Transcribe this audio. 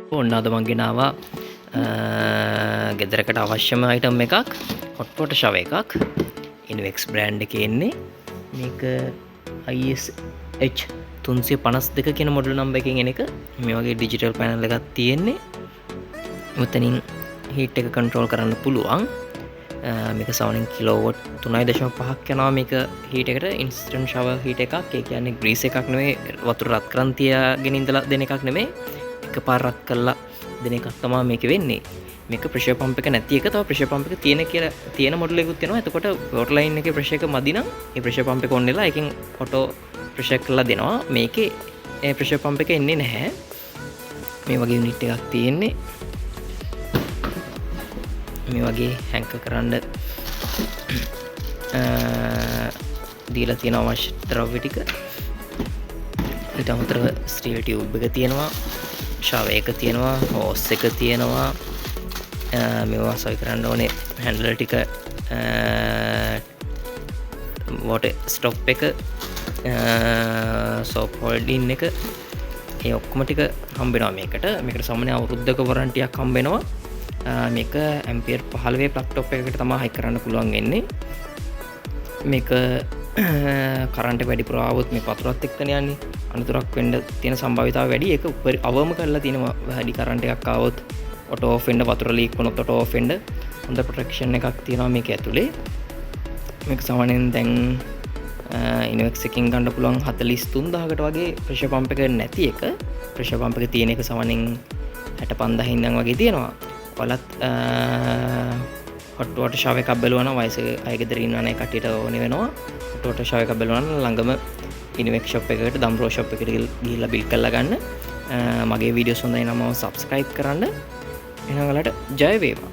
ඔන්න අද මං ගෙනාවා ගෙදරකට අවශ්‍යම අයිටම් එකක් හොට් වොටර් ෂවර් එකක් ඉන්වෙක්ස් බ්‍රෑන්ඩ් එකේ එන්නේ මේක ISH 352 කියන මොඩල් නම්බර් එකකින් එන එක මේ වගේ ඩිජිටල් පැනල් එකක් තියෙන්නේ මෙතනින් හීට් එක කන්ට්‍රෝල් කරන්න පුළුවන් මේක සවනින් කිලෝවොට් 3.5ක් යනවා මේක හීට් එකට ඉන්ස්ටන්ට් ෂවර් හීට් එකක් ඒ කියන්නේ ග්‍රීස් එකක් නෙවෙයි වතුර රත් කරන් තියාගෙන ඉඳලා දෙන එකක් නෙමෙයි එකපාර රත් කරලා දෙන එකක් තමයි මේක වෙන්නේ මේක ප්‍රෙෂර් පම්ප් එක නැති එක තව ප්‍රෙෂර් පම්ප් එක තියෙන මොඩල් එකකුත් තියෙනවා එතකොට වෝටර් ලයින් එකේ ප්‍රෙෂර් එක මදි නම් ඒ ප්‍රෙෂර් පම්ප් එක ඔන් වෙලා එකෙන් ඔටෝ ප්‍රෙෂර් කරලා දෙනවා මේකේ ඒ ප්‍රෙෂර් පම්ප් එක එන්නේ නැහැ මේ වගේ යුනිට් එකක් තියෙන්නේ මේ වගේ හැංක කරන්න දීලා තියෙන අවශ්‍ය ද්‍රව්‍ය ටික ඊට අමතරව ස්ටීල් ටියුබ් එක තියෙනවා ෂවර් එක තියෙනවා හෝස් එක තියෙනවා මේවා සොයි කරන්න ඕනේ හැන්ඩලර් ටික වෝටර් ස්ටොප් එක සෝප් හෝල්ඩින් එක ඒ ඔක්කොම ටික හම්බ වෙනවා මේකට සාමාන්‍ය අවුරුද්දක වරන්ටියක් හම්බ වෙනවා මේක ඇම්පියර් 15 ප්ලග් ටොප් එකකට තමයි හයි කරන්න පුළුවන් වෙන්නේ මේක කරන්ට් වැඩිපුර ආවොත් මේ පතුරත් එක්කනේ යන්නේ අනතුරක් වෙන්න තියෙන සම්භාවිතාව වැඩි ඒක අවම කරලා තියෙනවා වැඩි කරන්ට් එකක් ආවොත් ඔටෝ ඔෆ් වෙන්න වතුර ලීක් වුණොත් ඔටෝ ඔෆ් වෙන්න හොඳ ප්‍රොටෙක්ෂන් එකක් තියෙනවා මේක ඇතුලේ මේක සාමාන්‍යයෙන් දැන් ඉන්වෙක්ස් එකකින් ගන්න පුළුවන් 43000කට වගේ ප්‍රෙෂර් පම්ප් එක නැති එක ප්‍රෙෂර් පම්ප් එක තියෙන එක සාමාන්‍යයෙන් 65000 ඉඳන් වගේ තියෙනවා ඔයාලත් හොට් වොටර් ෂවර් එකක් බලනවා නම් වයසක අය ගෙදර ඉන්නවනේ කට්ටියට ඕනේ වෙනවා හොට් වොටර් ෂවර් එකක් බලනවා නම් ළඟම ඉන්වෙක්ස් ෂොප් එකකට දම්රෝ ෂොප් එකට ගිහිල්ලා බිල් කරලා ගන්න මගේ වීඩියෝස් හොඳයි නම් සබ්ස්ක්‍රයිබ් කරන්න එහෙනම් ඔයාලට ජය වේවා